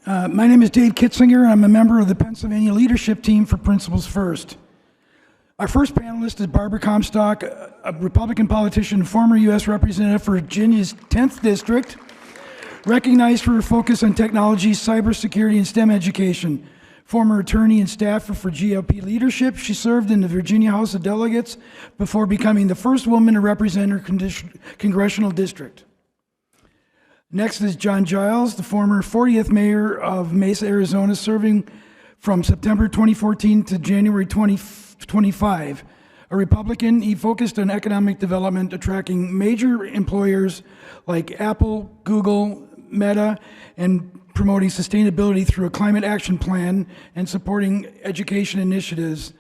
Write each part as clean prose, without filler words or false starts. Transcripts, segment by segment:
My name is Dave Kitzinger, and I'm a member of the Pennsylvania leadership team for Principles First. Our first panelist is Barbara Comstock, a Republican politician and former U.S. Representative for Virginia's 10th District, recognized for her focus on technology, cybersecurity, and STEM education. Former attorney and staffer for GOP leadership, she served in the Virginia House of Delegates before becoming the first woman to represent her congressional district. Next is John Giles, the former 40th mayor of Mesa, Arizona, serving from September 2014 to January 2025. A Republican, he focused on economic development, attracting major employers like Apple, Google, Meta, and promoting sustainability through a climate action plan and supporting education initiatives.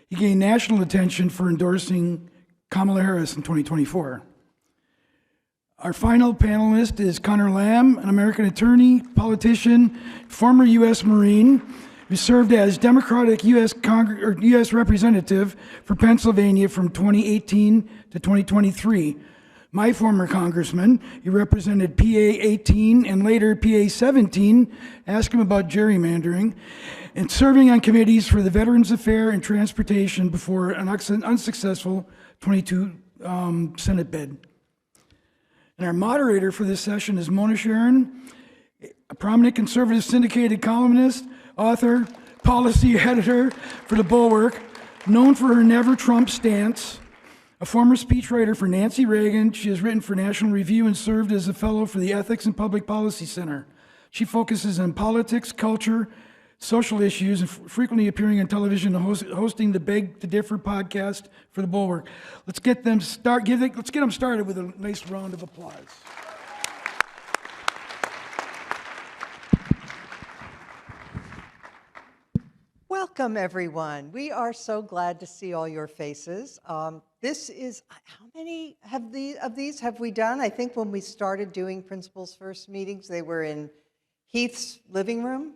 He gained national attention for endorsing Kamala Harris in 2024. Our final panelist is Connor Lamb, an American attorney, politician, former U.S. Marine, who served as Democratic U.S. Representative for Pennsylvania from 2018 to 2023. My former congressman, he represented PA 18 and later PA 17, ask him about gerrymandering, and serving on committees for the Veterans Affairs and Transportation before an unsuccessful 22 Senate bid. And our moderator for this session is Mona Sharon, a prominent conservative syndicated columnist, author, policy editor for The Bulwark, known for her never Trump stance. A former speechwriter for Nancy Reagan, she has written for National Review and served as a fellow for the Ethics and Public Policy Center. She focuses on politics, culture, social issues, and frequently appearing on television and hosting the Beg to Differ podcast for The Bulwark. Let's get them started with a nice round of applause. Welcome, everyone. We are so glad to see all your faces. This is, how many of these have we done? I think when we started doing Principles First meetings, they were in Heath's living room.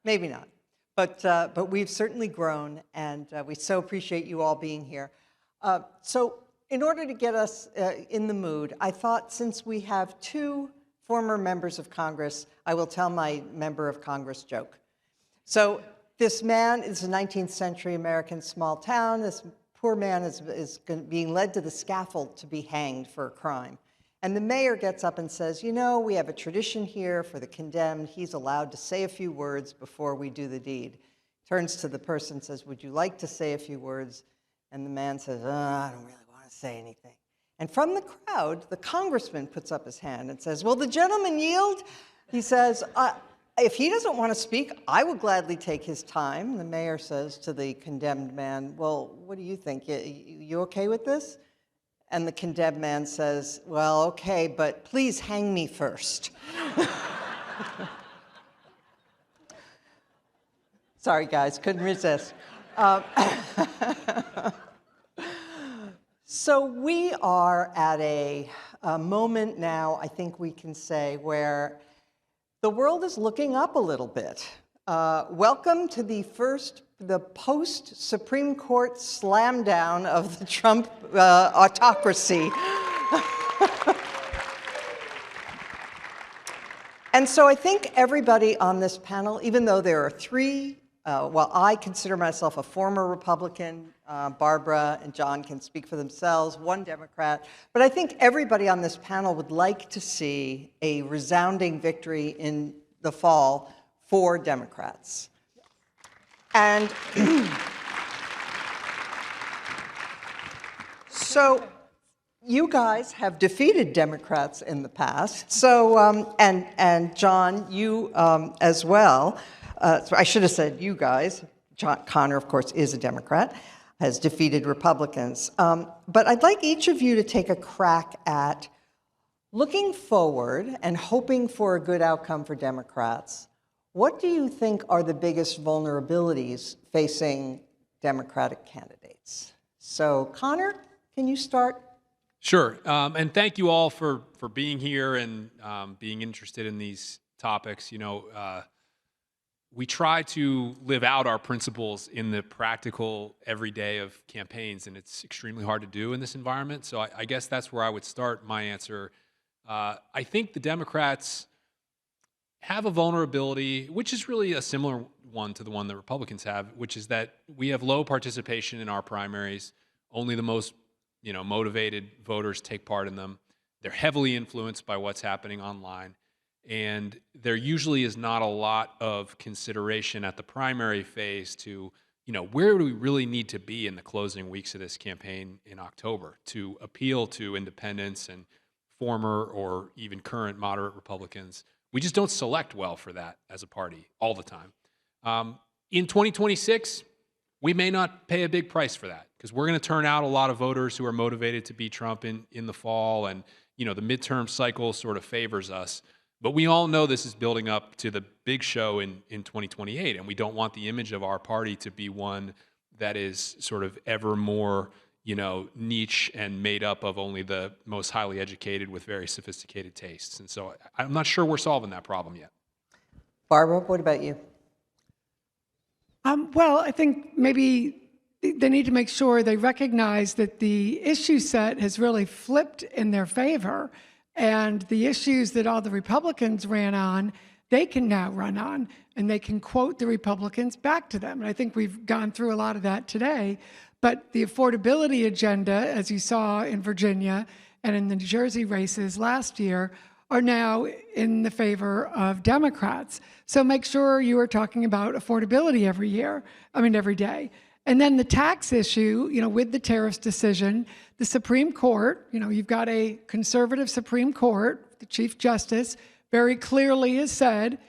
Maybe not, but we've certainly grown, and we so appreciate you all being here. So in order to get us in the mood, I thought since we have two former members of Congress, I will tell my member of Congress joke. So this man is a 19th century American small town. This poor man is being led to the scaffold to be hanged for a crime. And the mayor gets up and says, you know, we have a tradition here for the condemned. He's allowed to say a few words before we do the deed. Turns to the person and says, would you like to say a few words? And the man says, I don't really want to say anything. And from the crowd, the congressman puts up his hand and says, will the gentleman yield? He says, if he doesn't want to speak, I will gladly take his time. The mayor says to the condemned man, well, what do you think? You okay with this? And the condemned man says, well, okay, but please hang me first. Sorry, guys, couldn't resist. So we are at a moment now, I think we can say, where the world is looking up a little bit. Welcome to the post-Supreme Court slam down of the Trump autocracy. And so I think everybody on this panel, even though there are three, while I consider myself a former Republican, Barbara and John can speak for themselves, one Democrat, but I think everybody on this panel would like to see a resounding victory in the fall for Democrats. And so you guys have defeated Democrats in the past. So, and John, you as well. So I should have said you guys. Connor, of course, is a Democrat, has defeated Republicans. But I'd like each of you to take a crack at looking forward and hoping for a good outcome for Democrats. What do you think are the biggest vulnerabilities facing Democratic candidates? So, Connor, can you start? Sure, and thank you all for being here and being interested in these topics. You know, we try to live out our principles in the practical everyday of campaigns, and it's extremely hard to do in this environment. So I guess that's where I would start my answer. I think the Democrats have a vulnerability, which is really a similar one to the one that Republicans have, which is that we have low participation in our primaries. Only the most, motivated voters take part in them. They're heavily influenced by what's happening online. And there usually is not a lot of consideration at the primary phase to, where do we really need to be in the closing weeks of this campaign in October to appeal to independents and former or even current moderate Republicans. We just don't select well for that as a party all the time. In 2026, we may not pay a big price for that because we're going to turn out a lot of voters who are motivated to beat Trump in the fall, and the midterm cycle sort of favors us. But we all know this is building up to the big show in 2028, and we don't want the image of our party to be one that is sort of ever more, niche and made up of only the most highly educated with very sophisticated tastes. And so I'm not sure we're solving that problem yet. Barbara, what about you? Well, I think maybe they need to make sure they recognize that the issue set has really flipped in their favor, and the issues that all the Republicans ran on, they can now run on, and they can quote the Republicans back to them. And I think we've gone through a lot of that today. But the affordability agenda, as you saw in Virginia and in the New Jersey races last year, are now in the favor of Democrats. So make sure you are talking about affordability every day. And then the tax issue, with the tariffs decision, the Supreme Court, you've got a conservative Supreme Court, the Chief Justice very clearly has said,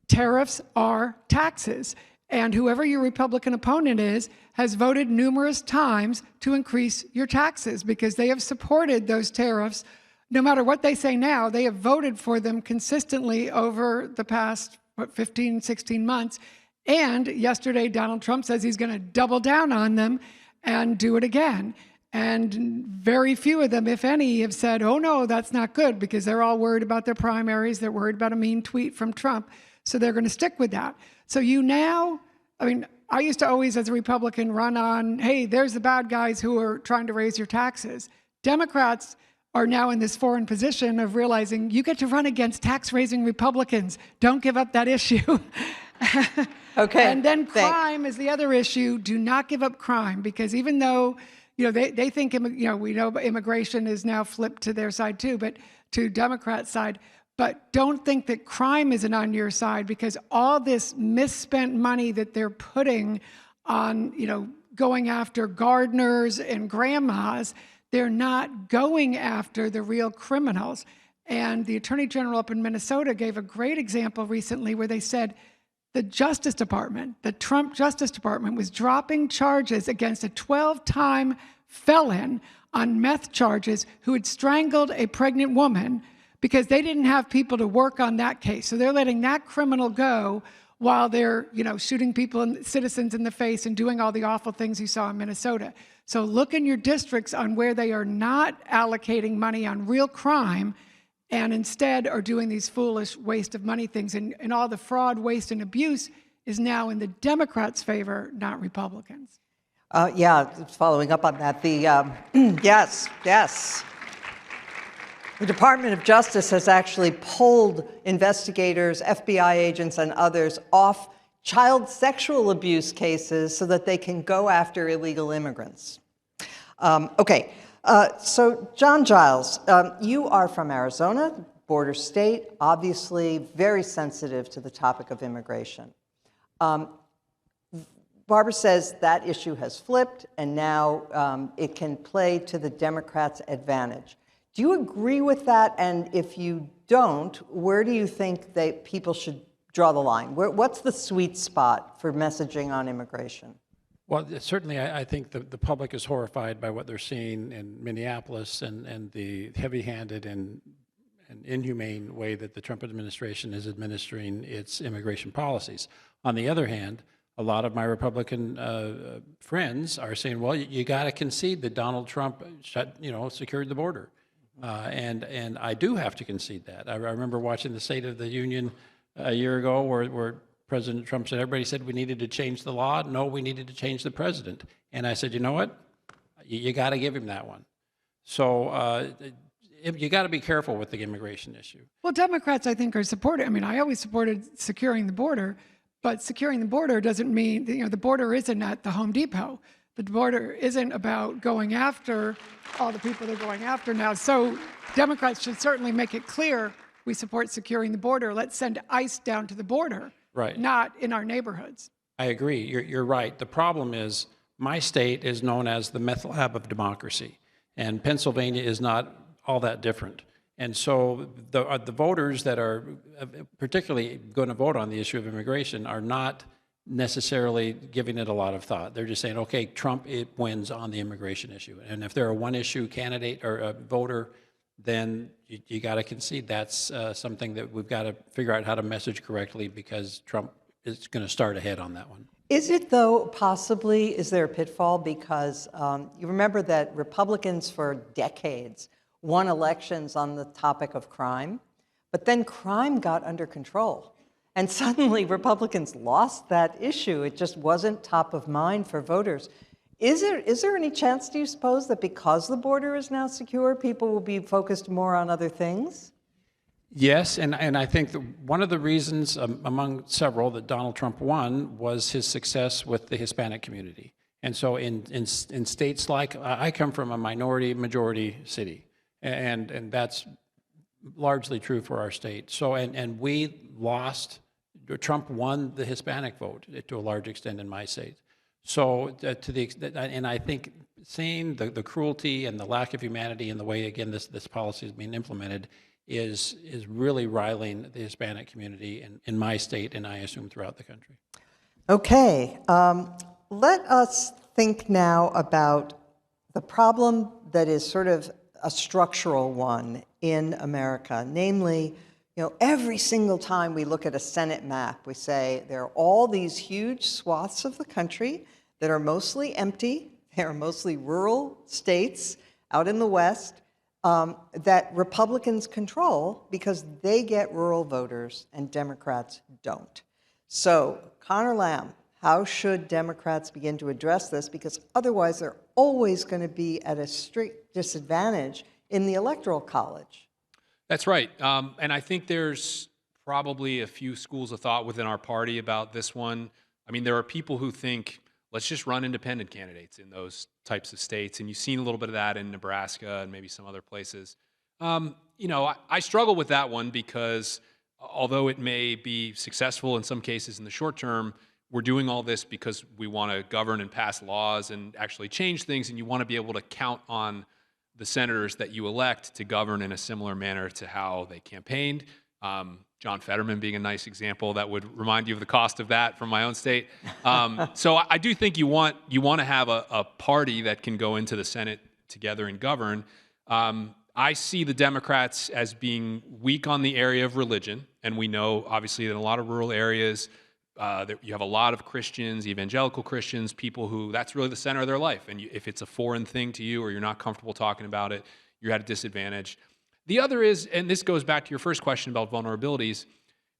tariffs are taxes. And whoever your Republican opponent is has voted numerous times to increase your taxes because they have supported those tariffs. No matter what they say now, they have voted for them consistently over the past, 15, 16 months. And yesterday, Donald Trump says he's going to double down on them and do it again. And very few of them, if any, have said, oh, no, that's not good, because they're all worried about their primaries. They're worried about a mean tweet from Trump. So they're going to stick with that. So I used to always, as a Republican, run on, hey, there's the bad guys who are trying to raise your taxes. Democrats are now in this foreign position of realizing you get to run against tax-raising Republicans. Don't give up that issue. Okay. And then crime is the other issue. Do not give up crime, because even though they think we know immigration is now flipped to their side too, but to Democrats' side. But don't think that crime isn't on your side, because all this misspent money that they're putting on, going after gardeners and grandmas, they're not going after the real criminals. And the Attorney General up in Minnesota gave a great example recently where they said the Justice Department, the Trump Justice Department, was dropping charges against a 12-time felon on meth charges who had strangled a pregnant woman because they didn't have people to work on that case. So they're letting that criminal go while they're, shooting people and citizens in the face and doing all the awful things you saw in Minnesota. So look in your districts on where they are not allocating money on real crime and instead are doing these foolish waste of money things. And all the fraud, waste, and abuse is now in the Democrats' favor, not Republicans. Following up on that, yes. The Department of Justice has actually pulled investigators, FBI agents, and others off child sexual abuse cases so that they can go after illegal immigrants. So John Giles, you are from Arizona, border state, obviously very sensitive to the topic of immigration. Barbara says that issue has flipped, and now it can play to the Democrats' advantage. Do you agree with that? And if you don't, where do you think people should draw the line? What's the sweet spot for messaging on immigration? Well, certainly I think the public is horrified by what they're seeing in Minneapolis and the heavy-handed and inhumane way that the Trump administration is administering its immigration policies. On the other hand, a lot of my Republican friends are saying, well, you got to concede that Donald Trump secured the border. And I do have to concede that. I remember watching the State of the Union a year ago where President Trump said, everybody said we needed to change the law. No, we needed to change the president. And I said, you know what? You got to give him that one. So you got to be careful with the immigration issue. Well, Democrats, I think, are supported. I mean, I always supported securing the border, but securing the border doesn't mean, the border isn't at the Home Depot. The border isn't about going after all the people they're going after now. So Democrats should certainly make it clear we support securing the border. Let's send ICE down to the border, Right. not in our neighborhoods. I agree. You're right. The problem is my state is known as the meth lab of democracy, and Pennsylvania is not all that different. And so the voters that are particularly going to vote on the issue of immigration are not necessarily giving it a lot of thought. They're just saying, okay, Trump, it wins on the immigration issue. And if they're a one-issue candidate or a voter, then you got to concede that's something that we've got to figure out how to message correctly, because Trump is going to start ahead on that one. Is it, though, possibly, is there a pitfall? Because you remember that Republicans for decades won elections on the topic of crime, but then crime got under control. And suddenly Republicans lost that issue. It just wasn't top of mind for voters. Is there any chance, do you suppose, that because the border is now secure, people will be focused more on other things? Yes, and I think that one of the reasons, among several, that Donald Trump won was his success with the Hispanic community. And so in states like, I come from a minority-majority city, and that's largely true for our state. So, and we lost, Trump won the Hispanic vote to a large extent in my state. So to the extent, and I think seeing the cruelty and the lack of humanity in the way, again, this policy is being implemented is really riling the Hispanic community in my state, and I assume throughout the country. Okay, let us think now about the problem that is sort of a structural one in America, namely, every single time we look at a Senate map, we say there are all these huge swaths of the country that are mostly empty. They are mostly rural states out in the West that Republicans control because they get rural voters and Democrats don't. So, Connor Lamb, how should Democrats begin to address this? Because otherwise they're always going to be at a strict disadvantage in the Electoral College. That's right. And I think there's probably a few schools of thought within our party about this one. I mean, there are people who think, let's just run independent candidates in those types of states. And you've seen a little bit of that in Nebraska and maybe some other places. I struggle with that one because although it may be successful in some cases in the short term, we're doing all this because we want to govern and pass laws and actually change things. And you want to be able to count on the senators that you elect to govern in a similar manner to how they campaigned. John Fetterman being a nice example that would remind you of the cost of that from my own state. So I do think you want to have a party that can go into the Senate together and govern. I see the Democrats as being weak on the area of religion, and we know obviously that in a lot of rural areas you have a lot of Christians, evangelical Christians, people who that's really the center of their life. And if it's a foreign thing to you or you're not comfortable talking about it, you're at a disadvantage. The other is, and this goes back to your first question about vulnerabilities,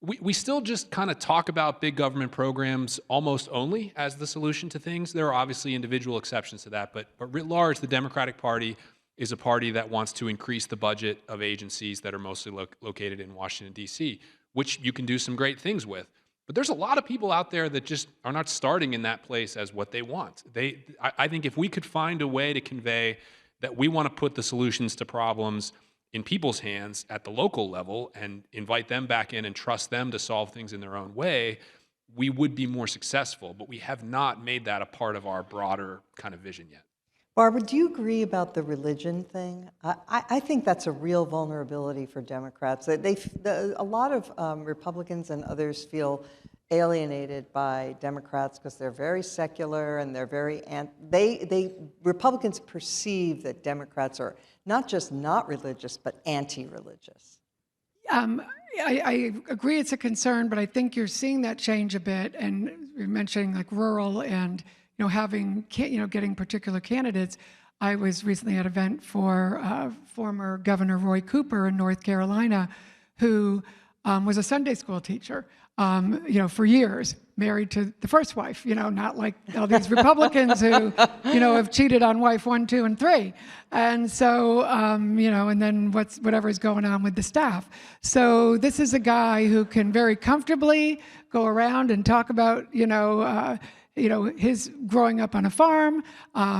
we still just kind of talk about big government programs almost only as the solution to things. There are obviously individual exceptions to that, but writ large, the Democratic Party is a party that wants to increase the budget of agencies that are mostly located in Washington, D.C., which you can do some great things with. But there's a lot of people out there that just are not starting in that place as what they want. I think if we could find a way to convey that we want to put the solutions to problems in people's hands at the local level and invite them back in and trust them to solve things in their own way, we would be more successful. But we have not made that a part of our broader kind of vision yet. Barbara, do you agree about the religion thing? I think that's a real vulnerability for Democrats. A lot of Republicans and others feel alienated by Democrats because they're very secular and they're very Republicans perceive that Democrats are not just not religious but anti-religious. I agree it's a concern, but I think you're seeing that change a bit. And you're mentioning like rural and getting particular candidates. I was recently at an event for former Governor Roy Cooper in North Carolina, who was a Sunday school teacher. for years, married to the first wife, not like all these Republicans who, have cheated on wife 1, 2, and 3. And so, and then whatever is going on with the staff. So this is a guy who can very comfortably go around and talk about, his growing up on a farm,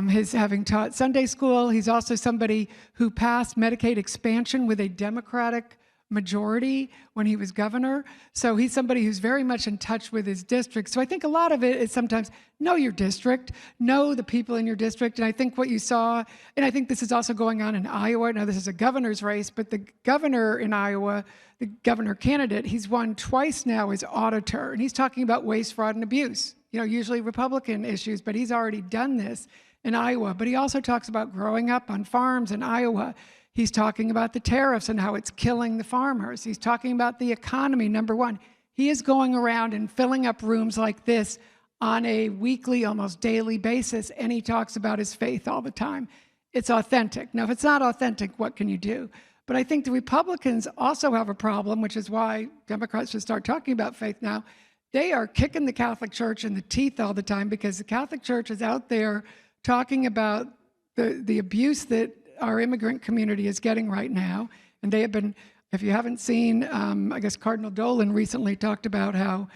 his having taught Sunday school. He's also somebody who passed Medicaid expansion with a Democratic majority when he was governor. So he's somebody who's very much in touch with his district. So I think a lot of it is sometimes know your district, know the people in your district. And I think what you saw, and I think this is also going on in Iowa. Now, this is a governor's race, but the governor in Iowa, the governor candidate, he's won twice now as auditor. And he's talking about waste, fraud, and abuse, usually Republican issues, but he's already done this in Iowa. But he also talks about growing up on farms in Iowa. He's talking about the tariffs and how it's killing the farmers. He's talking about the economy, number one. He is going around and filling up rooms like this on a weekly, almost daily basis, and he talks about his faith all the time. It's authentic. Now, if it's not authentic, what can you do? But I think the Republicans also have a problem, which is why Democrats should start talking about faith now. They are kicking the Catholic Church in the teeth all the time because the Catholic Church is out there talking about the abuse that our immigrant community is getting right now. And they have been, if you haven't seen, I guess Cardinal Dolan recently talked about how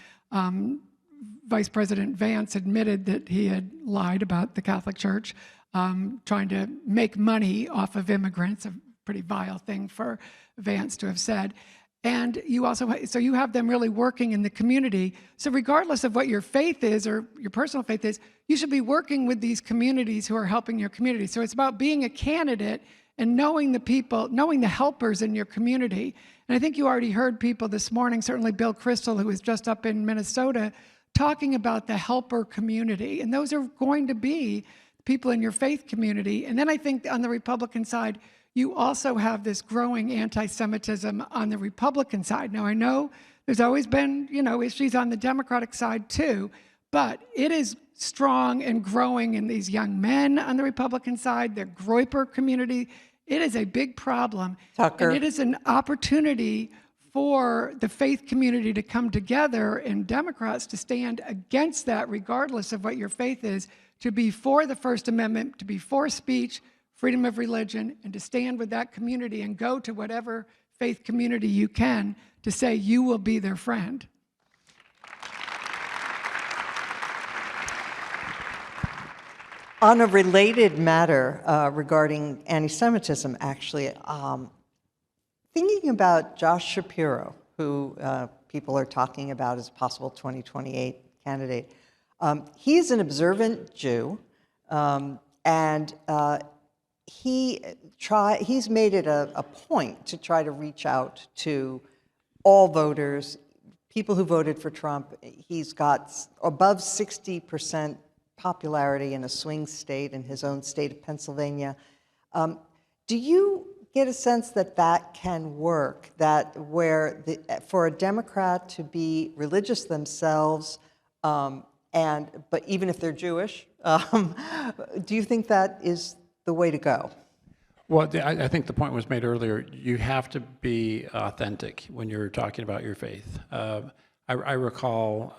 Vice President Vance admitted that he had lied about the Catholic Church, trying to make money off of immigrants, a pretty vile thing for Vance to have said. And you have them really working in the community. So regardless of what your faith is or your personal faith is, you should be working with these communities who are helping your community. So it's about being a candidate and knowing the people, knowing the helpers in your community. And I think you already heard people this morning, certainly Bill Kristol, who was just up in Minnesota, talking about the helper community. And those are going to be people in your faith community. And then I think on the Republican side, you also have this growing anti-Semitism on the Republican side. Now, I know there's always been, issues on the Democratic side too, but it is strong and growing in these young men on the Republican side, the Groyper community. It is a big problem. Tucker. And it is an opportunity for the faith community to come together and Democrats to stand against that, regardless of what your faith is, to be for the First Amendment, to be for speech, freedom of religion, and to stand with that community and go to whatever faith community you can to say you will be their friend. On a related matter regarding anti-Semitism, actually, thinking about Josh Shapiro, who people are talking about as a possible 2028 candidate. He's an observant Jew, and he's made it a point to try to reach out to all voters, people who voted for Trump. He's got above 60% popularity in a swing state, in his own state of Pennsylvania. Do you get a sense that that can work, that for a Democrat to be religious themselves, but even if they're Jewish, do you think that is the way to go? Well, I think the point was made earlier. You have to be authentic when you're talking about your faith. I recall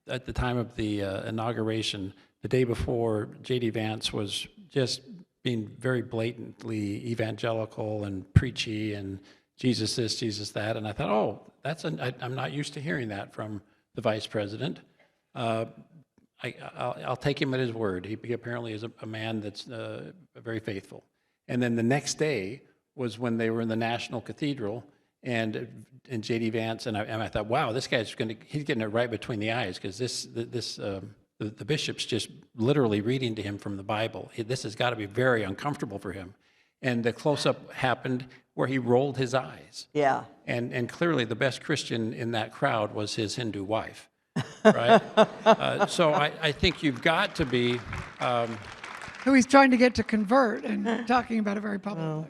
at the time of the inauguration, the day before, J.D. Vance was just being very blatantly evangelical and preachy and Jesus this, Jesus that. And I thought, oh, I'm not used to hearing that from the vice president. I'll take him at his word. He apparently is a man that's very faithful. And then the next day was when they were in the National Cathedral, and J.D. Vance, and I thought, wow, this guy's he's getting it right between the eyes, because the bishop's just literally reading to him from the Bible. This has got to be very uncomfortable for him. And the close-up happened where he rolled his eyes. Yeah. And clearly the best Christian in that crowd was his Hindu wife, right? So I think you've got to be... Who he's trying to get to convert and talking about it very publicly.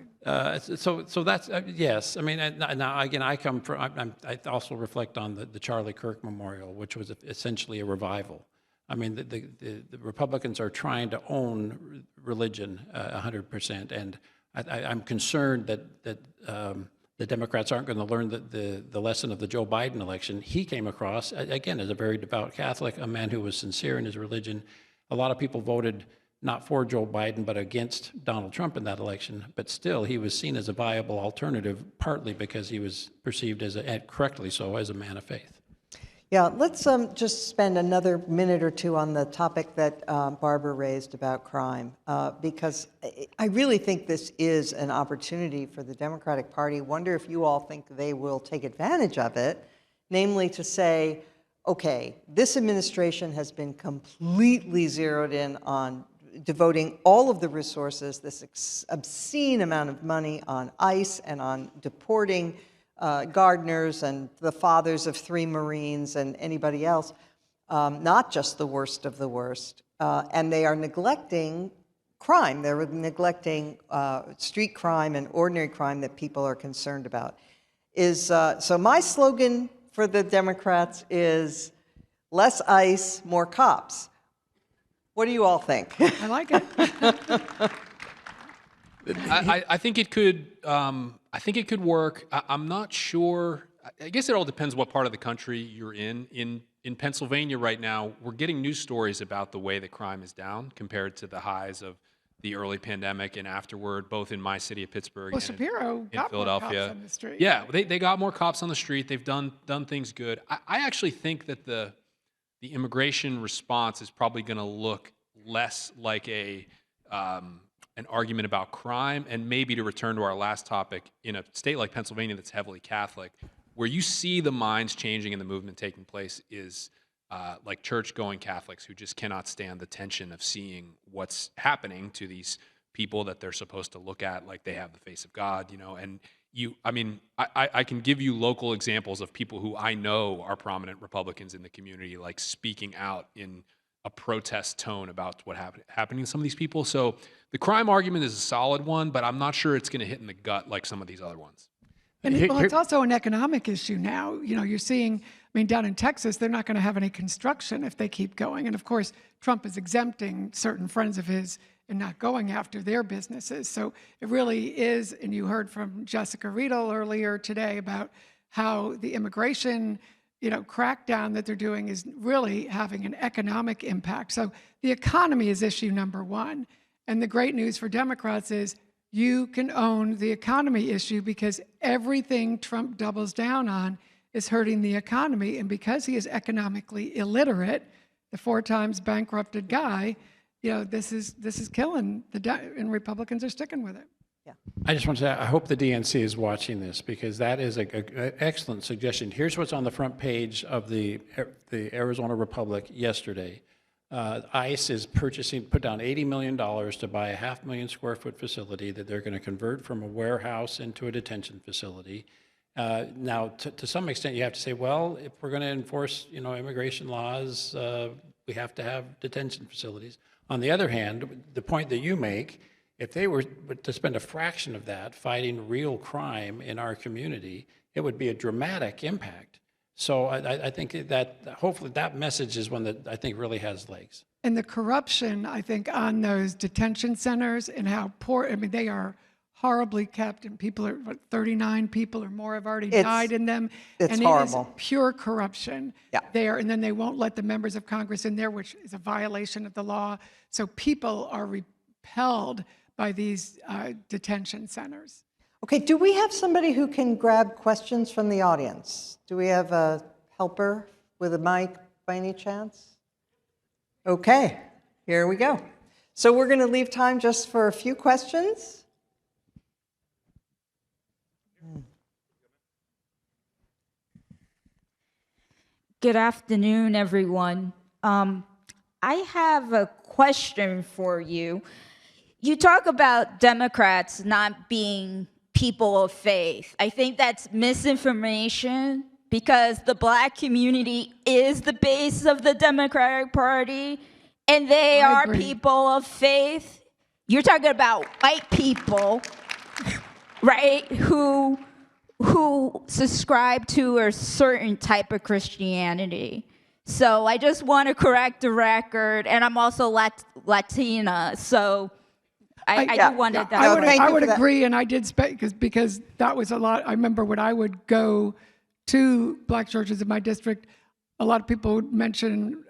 So that's, yes. I mean, now again, I come from, I also reflect on the Charlie Kirk Memorial, which was essentially a revival. I mean, the Republicans are trying to own religion 100%, and I'm concerned that the Democrats aren't going to learn the lesson of the Joe Biden election. He came across, again, as a very devout Catholic, a man who was sincere in his religion. A lot of people voted not for Joe Biden, but against Donald Trump in that election. But still, he was seen as a viable alternative, partly because he was perceived as, and correctly so, as a man of faith. Yeah, let's just spend another minute or two on the topic that Barbara raised about crime, because I really think this is an opportunity for the Democratic Party. Wonder if you all think they will take advantage of it, namely to say, okay, this administration has been completely zeroed in on devoting all of the resources, this obscene amount of money on ICE and on deporting gardeners and the fathers of 3 Marines and anybody else, not just the worst of the worst. And they are neglecting crime. They're neglecting street crime and ordinary crime that people are concerned about. So my slogan for the Democrats is less ICE, more cops. What do you all think? I like it. I think it could. I think it could work. I'm not sure. I guess it all depends what part of the country you're in. In Pennsylvania right now, we're getting news stories about the way that crime is down compared to the highs of the early pandemic and afterward, both in my city of Pittsburgh and Shapiro in got more Philadelphia. cops on the street. Yeah, they got more cops on the street. They've done things good. I actually think that the immigration response is probably going to look less like an argument about crime, and maybe, to return to our last topic, in a state like Pennsylvania that's heavily Catholic, where you see the minds changing and the movement taking place is like church-going Catholics who just cannot stand the tension of seeing what's happening to these people that they're supposed to look at like they have the face of God, and I can give you local examples of people who I know are prominent Republicans in the community, like speaking out in a protest tone about what happening to some of these people. So the crime argument is a solid one, but I'm not sure it's going to hit in the gut like some of these other ones. And it's also an economic issue now. You're seeing, down in Texas, they're not going to have any construction if they keep going. And of course, Trump is exempting certain friends of his and not going after their businesses. So it really is, and you heard from Jessica Riedel earlier today about how the immigration crackdown that they're doing is really having an economic impact. So the economy is issue number one. And the great news for Democrats is you can own the economy issue, because everything Trump doubles down on is hurting the economy. And because he is economically illiterate, the 4 times bankrupted guy, this is killing and Republicans are sticking with it. Yeah. I just want to say, I hope the DNC is watching this, because that is an excellent suggestion. Here's what's on the front page of the Arizona Republic yesterday. ICE is put down $80 million to buy a 500,000 square foot facility that they're going to convert from a warehouse into a detention facility. Now, to some extent, you have to say, well, if we're going to enforce, immigration laws, we have to have detention facilities. On the other hand, the point that you make, if they were to spend a fraction of that fighting real crime in our community, it would be a dramatic impact. So I think that hopefully that message is one that I think really has legs. And the corruption, I think, on those detention centers and how poor, they are horribly kept, and 39 people or more have already died in them. It's and horrible. It is pure corruption there. And then they won't let the members of Congress in there, which is a violation of the law. So people are repelled by these detention centers. Okay, do we have somebody who can grab questions from the audience? Do we have a helper with a mic by any chance? Okay, here we go. So we're going to leave time just for a few questions. Good afternoon, everyone. I have a question for you. You talk about Democrats not being people of faith. I think that's misinformation, because the Black community is the base of the Democratic Party, and they are people of faith. You're talking about white people, right, who subscribe to a certain type of Christianity. So I just want to correct the record, and I'm also Latina, so I Yeah, do wonder yeah. that. No, part. thank you I would for that. agree, and I did because that was a lot. I remember when I would go to black churches in my district, a lot of people would mention,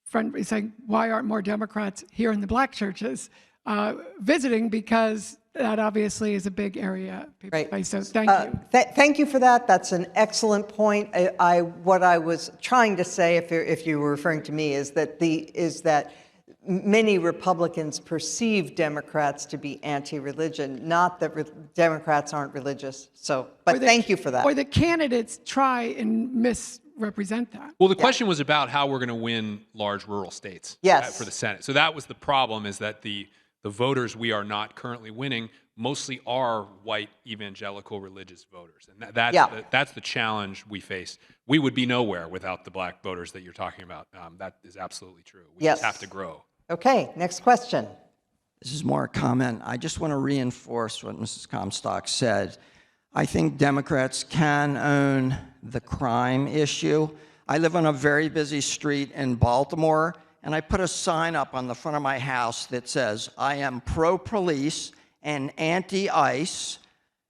friend saying, "Why aren't more Democrats here in the black churches visiting?" Because that obviously is a big area people Right. face. So thank you. Thank you for that. That's an excellent point. What I was trying to say, if you were referring to me, is that many Republicans perceive Democrats to be anti-religion, not that Democrats aren't religious. So, but thank you for that. Or the candidates try and misrepresent that. Well, the question was about how we're going to win large rural states Yes. for the Senate. So that was the problem, is that the voters we are not currently winning mostly are white evangelical religious voters. And that's the challenge we face. We would be nowhere without the black voters that you're talking about. That is absolutely true. We just have to grow. Okay, next question. This is more a comment. I just want to reinforce what Mrs. Comstock said. I think Democrats can own the crime issue. I live on a very busy street in Baltimore, and I put a sign up on the front of my house that says, "I am pro-police and anti-ICE.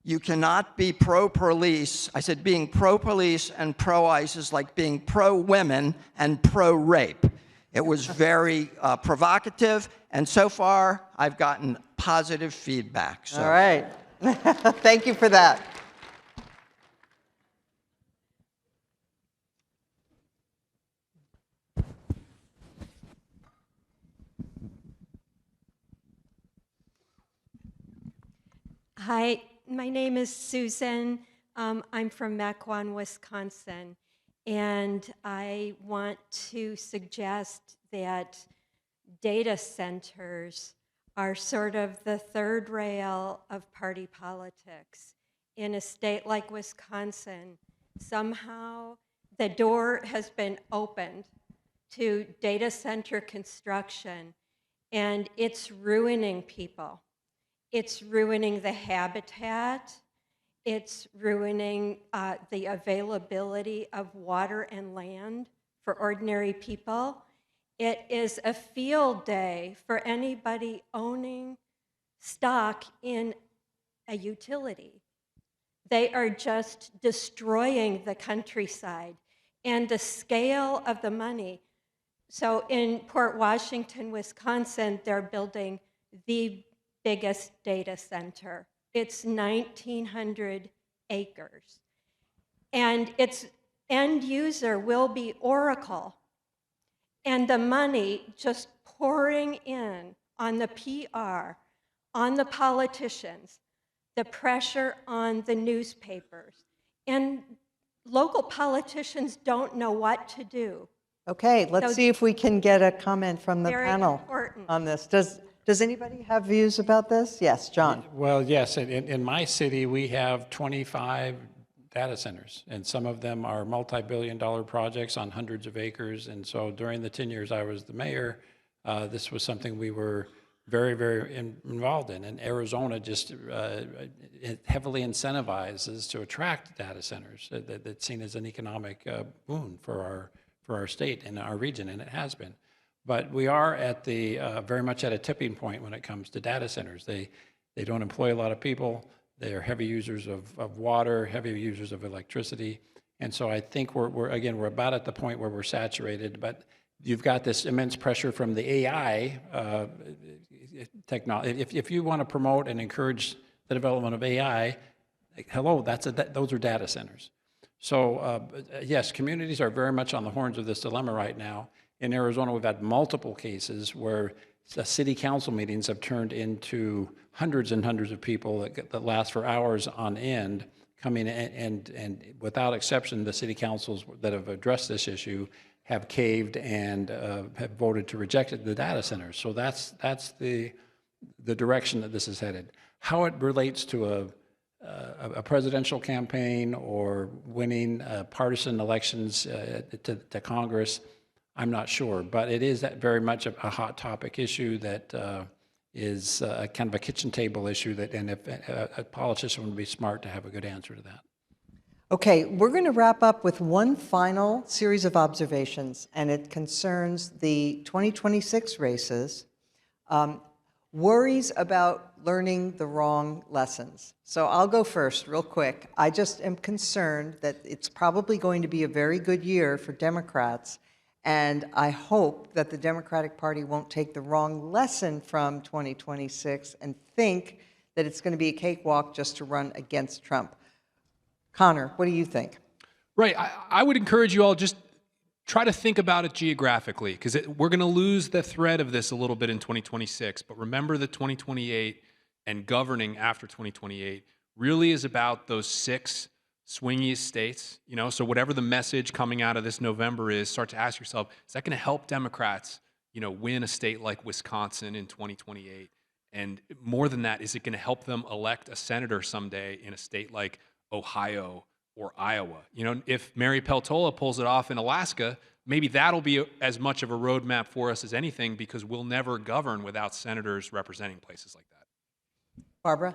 You cannot be pro-police." I said, being pro-police and pro-ICE is like being pro-women and pro-rape. It was very provocative, and so far, I've gotten positive feedback. So. All right. Thank you for that. Hi, my name is Susan. I'm from Mequon, Wisconsin, and I want to suggest that data centers are sort of the third rail of party politics. In a state like Wisconsin, somehow the door has been opened to data center construction, and it's ruining people. It's ruining the habitat. It's ruining the availability of water and land for ordinary people. It is a field day for anybody owning stock in a utility. They are just destroying the countryside and the scale of the money. So in Port Washington, Wisconsin, they're building the biggest data center. It's 1,900 acres. And its end user will be Oracle. And the money just pouring in on the PR, on the politicians, the pressure on the newspapers. And local politicians don't know what to do. Okay, let's see if we can get a comment from the Very panel important. on this. Does anybody have views about this? Yes, John. Well, yes, in my city, we have 25 data centers, and some of them are multi-billion-dollar projects on hundreds of acres. And so during the 10 years I was the mayor, this was something we were very, very involved in. And Arizona just it heavily incentivizes to attract data centers. That's seen as an economic boon for our state and our region, and it has been. But we are at the very much at a tipping point when it comes to data centers. They don't employ a lot of people. They're heavy users of water, heavy users of electricity. And so I think we're about at the point where we're saturated, but you've got this immense pressure from the AI technology. If you want to promote and encourage the development of AI, hello, those are data centers. So yes, communities are very much on the horns of this dilemma right now. In Arizona, we've had multiple cases where city council meetings have turned into hundreds and hundreds of people that last for hours on end, coming in, and without exception, the city councils that have addressed this issue have caved and have voted to reject the data centers. So that's the direction that this is headed. How it relates to a presidential campaign or winning partisan elections to Congress, I'm not sure, but it is very much a hot topic issue that is kind of a kitchen table issue and if a politician would be smart to have a good answer to that. Okay, we're going to wrap up with one final series of observations, and it concerns the 2026 races. worries about learning the wrong lessons. So I'll go first real quick. I just am concerned that it's probably going to be a very good year for Democrats, and I hope that the Democratic Party won't take the wrong lesson from 2026 and think that it's going to be a cakewalk just to run against Trump. Connor, what do you think? Right. I would encourage you all just try to think about it geographically, because we're going to lose the thread of this a little bit in 2026. But remember that 2028 and governing after 2028 really is about those 6 swingiest states. So whatever the message coming out of this November is, start to ask yourself, is that going to help Democrats, win a state like Wisconsin in 2028? And more than that, is it going to help them elect a senator someday in a state like Ohio or Iowa? If Mary Peltola pulls it off in Alaska, maybe that'll be as much of a roadmap for us as anything, because we'll never govern without senators representing places like that. Barbara?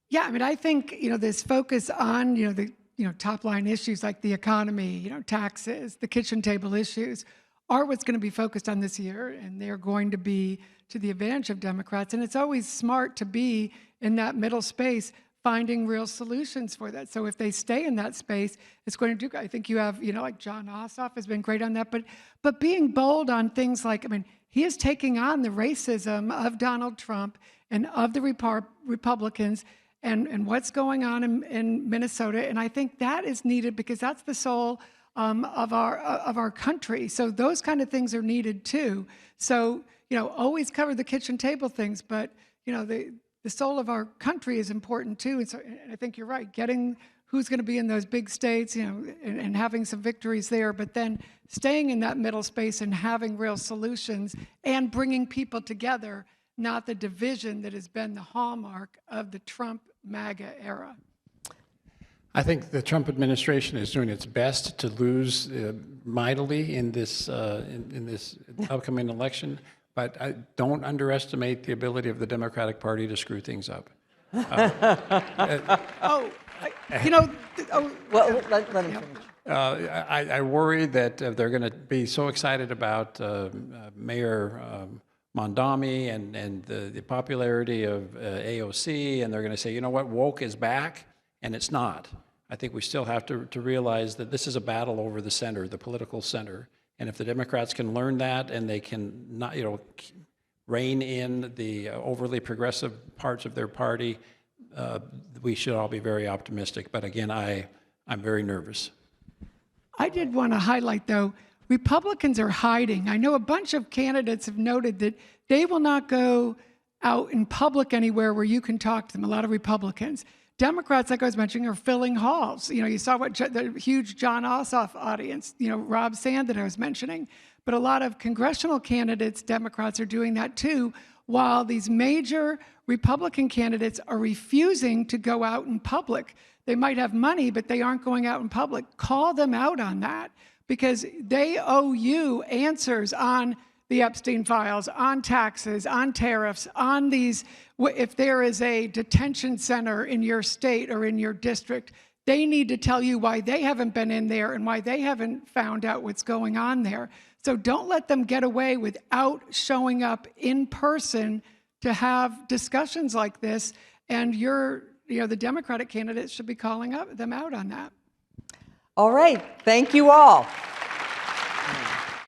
Yeah, I mean, I think, this focus on, the, top line issues like the economy, taxes, the kitchen table issues are what's going to be focused on this year, and they're going to be to the advantage of Democrats. And it's always smart to be in that middle space, finding real solutions for that. So if they stay in that space, it's going to do, I think you have, like John Ossoff has been great on that, but being bold on things like, I mean, he is taking on the racism of Donald Trump and of the Republicans and what's going on in Minnesota. And I think that is needed because that's the soul of our country. So those kind of things are needed too. So, always cover the kitchen table things, but, the soul of our country is important too. And so and I think you're right, getting who's going to be in those big states, and having some victories there, but then staying in that middle space and having real solutions and bringing people together, not the division that has been the hallmark of the Trump MAGA era. I think the Trump administration is doing its best to lose mightily in this upcoming election, but I don't underestimate the ability of the Democratic Party to screw things up. Well, let him finish. I worry that they're going to be so excited about Mayor Mondami and the popularity of AOC, and they're going to say, woke is back, and it's not. I think we still have to realize that this is a battle over the center, the political center. And if the Democrats can learn that and they can not, rein in the overly progressive parts of their party, we should all be very optimistic. But again, I'm very nervous. I did want to highlight, though, Republicans are hiding. I know a bunch of candidates have noted that they will not go out in public anywhere where you can talk to them, a lot of Republicans. Democrats, like I was mentioning, are filling halls. You saw what the huge John Ossoff audience, Rob Sand that I was mentioning. But a lot of congressional candidates, Democrats, are doing that too, while these major Republican candidates are refusing to go out in public. They might have money, but they aren't going out in public. Call them out on that, because they owe you answers on the Epstein files, on taxes, on tariffs, on these. If there is a detention center in your state or in your district, they need to tell you why they haven't been in there and why they haven't found out what's going on there. So don't let them get away without showing up in person to have discussions like this. And the Democratic candidates should be calling them out on that. All right. Thank you all.